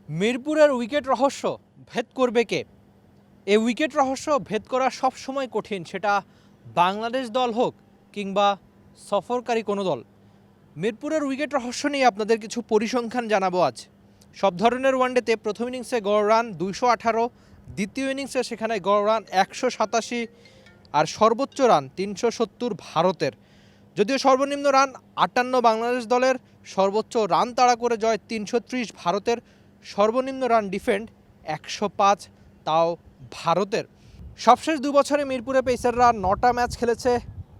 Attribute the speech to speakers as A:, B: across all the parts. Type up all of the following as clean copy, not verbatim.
A: মিরপুরের উইকেট রহস্য ভেদ করবে কে? এই উইকেট রহস্য ভেদ করা সবসময় কঠিন, সেটা বাংলাদেশ দল হোক কিংবা সফরকারী কোনো দল। মিরপুরের উইকেট রহস্য নিয়ে আপনাদের কিছু পরিসংখ্যান জানাবো আজ। সব ধরনের ওয়ানডেতে প্রথম ইনিংসে গড় রান 218, দ্বিতীয় ইনিংসে সেখানে গড় রান 187 আর সর্বোচ্চ রান 370 ভারতের। যদিও সর্বনিম্ন রান 58 বাংলাদেশ দলের, সর্বোচ্চ রান তাড়া করে জয় 330 ভারতের, সর্বনিম্ন রান ডিফেন্ড 105, তাও ভারতের। সবশেষ 2 বছরে মিরপুরে পেসাররা 9টা ম্যাচ খেলেছে,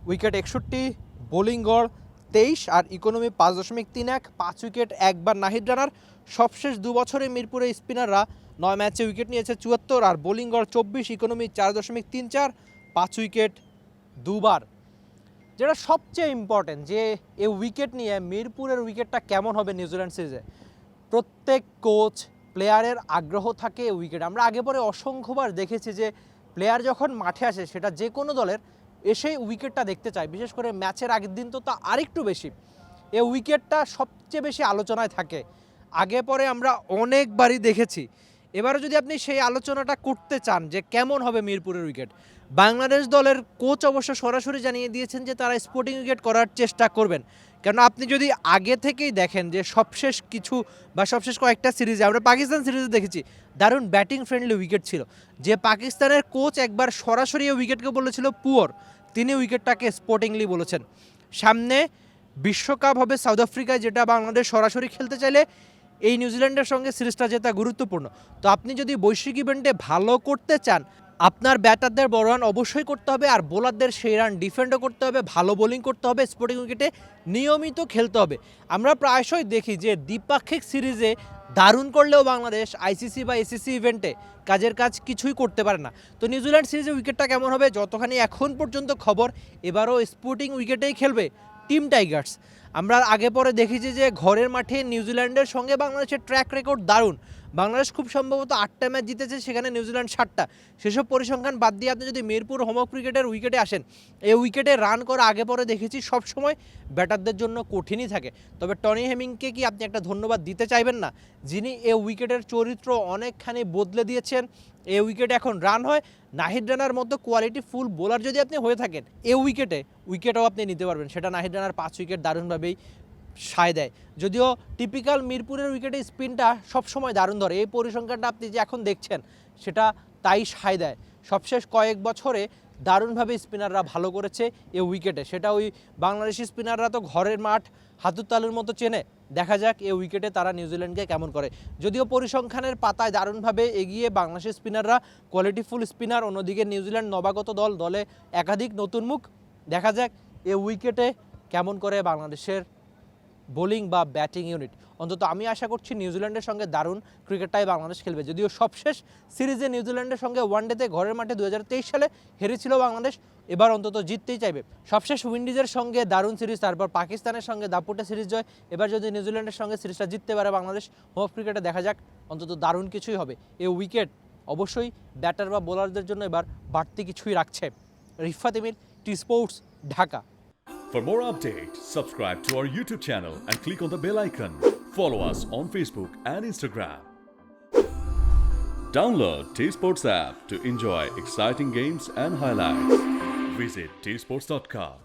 A: উইকেট 61, বোলিং গড় 23 আর ইকোনমি 5.31, 5 উইকেট একবার নাহিদ রানার। সবশেষ 2 বছরে মিরপুরে স্পিনাররা 9 ম্যাচে উইকেট নিয়েছে 74 আর বোলিং গড় 24, ইকোনমি 4.34, 5 উইকেট দুবার। যেটা সবচেয়ে ইম্পর্টেন্ট যে এই উইকেট নিয়ে মিরপুরের উইকেটটা কেমন হবে নিউজিল্যান্ড সিরিজে, প্রত্যেক কোচ প্লেয়ারের আগ্রহ থাকে এই উইকেট। আমরা আগে পরে অসংখ্যবার দেখেছি যে প্লেয়ার যখন মাঠে আসে সেটা যে কোনো দলের এসেই উইকেটটা দেখতে চায়, বিশেষ করে ম্যাচের আগের দিন তো তা আরেকটু বেশি। এই উইকেটটা সবচেয়ে বেশি আলোচনায় থাকে, আগে পরে আমরা অনেকবারই দেখেছি। এবারে যদি আপনি সেই আলোচনাটা করতে চান যে কেমন হবে মিরপুরের উইকেট, বাংলাদেশ দলের কোচ অবশ্য সরাসরি জানিয়ে দিয়েছেন যে তারা স্পোর্টিং উইকেট করার চেষ্টা করবেন। কেন আপনি যদি আগে থেকেই দেখেন যে সবশেষ কয়েকটা সিরিজে আমরা পাকিস্তান সিরিজে দেখেছি দারুণ ব্যাটিং ফ্রেন্ডলি উইকেট ছিল, যে পাকিস্তানের কোচ একবার সরাসরি এই উইকেটকে বলেছিল পুয়ার, তিনি উইকেটটাকে স্পোর্টিংলি বলেছেন। সামনে বিশ্বকাপ হবে সাউথ আফ্রিকায়, যেটা বাংলাদেশ সরাসরি খেলতে চাইলে এই নিউজিল্যান্ডের সঙ্গে সিরিজটা জেতা গুরুত্বপূর্ণ। তো আপনি যদি বৈশ্বিক ইভেন্টে ভালো করতে চান, আপনার ব্যাটারদের বড় রান অবশ্যই করতে হবে আর বোলারদের সেই রান ডিফেন্ডও করতে হবে, ভালো বোলিং করতে হবে, স্পোর্টিং উইকেটে নিয়মিত খেলতে হবে। আমরা প্রায়শই দেখি যে দ্বিপাক্ষিক সিরিজে দারুণ করলেও বাংলাদেশ আইসিসি বা এসিসি ইভেন্টে কাজের কাজ কিছুই করতে পারে না। তো নিউজিল্যান্ড সিরিজে উইকেটটা কেমন হবে, যতখানি এখন পর্যন্ত খবর, এবারও স্পোর্টিং উইকেটেই খেলবে টিম টাইগার্স। আমরা আগে পরে দেখেছি যে ঘরের মাঠে নিউজিল্যান্ডের সঙ্গে বাংলাদেশের ট্র্যাক রেকর্ড দারুণ। বাংলাদেশ খুব সম্ভবত 8টা ম্যাচ জিতেছে, সেখানে নিউজিল্যান্ড 7টা। সেসব পরিসংখ্যান বাদ দিয়ে আপনি যদি মিরপুর হোম অফ ক্রিকেটের উইকেটে আসেন, এই উইকেটে রান করা আগে পরে দেখেছি সবসময় ব্যাটারদের জন্য কঠিনই থাকে। তবে টনি হেমিংকে কি আপনি একটা ধন্যবাদ দিতে চাইবেন না, যিনি এই উইকেটের চরিত্র অনেকখানি বদলে দিয়েছেন। এই উইকেটে এখন রান হয়, নাহিদ রানার মতো কোয়ালিটি ফুল বোলার যদি আপনি হয়ে থাকেন এই উইকেটও আপনি নিতে পারবেন। সেটা নাহিদ রানার 5 উইকেট দারুণভাবেই সায় দেয়। যদিও টিপিক্যাল মিরপুরের উইকেটে স্পিনটা সবসময় দারুণ ধরে, এই পরিসংখ্যানটা আপনি যে এখন দেখছেন সেটা তাই সায় দেয়। সবশেষ কয়েক বছরে দারুণভাবে স্পিনাররা ভালো করেছে এই উইকেটে, সেটা ওই বাংলাদেশি স্পিনাররা তো ঘরের মাঠ হাতুর তালুর মতো চেনে। দেখা যাক এই উইকেটে তারা নিউজিল্যান্ডকে কেমন করে। যদিও পরিসংখ্যানের পাতায় দারুণভাবে এগিয়ে বাংলাদেশের স্পিনাররা, কোয়ালিটিফুল স্পিনার, অন্যদিকে নিউজিল্যান্ড নবাগত দলে একাধিক নতুন মুখ। দেখা যাক এই উইকেটে কেমন করে বাংলাদেশের বোলিং বা ব্যাটিং ইউনিট। অন্তত আমি আশা করছি নিউজিল্যান্ডের সঙ্গে দারুণ ক্রিকেটটাই বাংলাদেশ খেলবে। যদিও সবশেষ সিরিজে নিউজিল্যান্ডের সঙ্গে ওয়ানডেতে ঘরের মাঠে 2023 সালে হেরেছিল বাংলাদেশ, এবার অন্তত জিততেই চাইবে। সবশেষ উইন্ডিজের সঙ্গে দারুণ সিরিজ, তারপর পাকিস্তানের সঙ্গে দাপুটে সিরিজ জয়, এবার যদি নিউজিল্যান্ডের সঙ্গে সিরিজটা জিততে পারে বাংলাদেশ হোম অফ ক্রিকেটে, দেখা যাক অন্তত দারুণ কিছুই হবে। এই উইকেট অবশ্যই ব্যাটার বা বোলারদের জন্য এবার বাড়তি কিছুই রাখছে। Rifat Emir, T Sports, Dhaka.
B: For more updates, subscribe to our YouTube channel and click on the bell icon. Follow us on Facebook and Instagram. Download T-Sports app to enjoy exciting games and highlights. Visit tsports.com.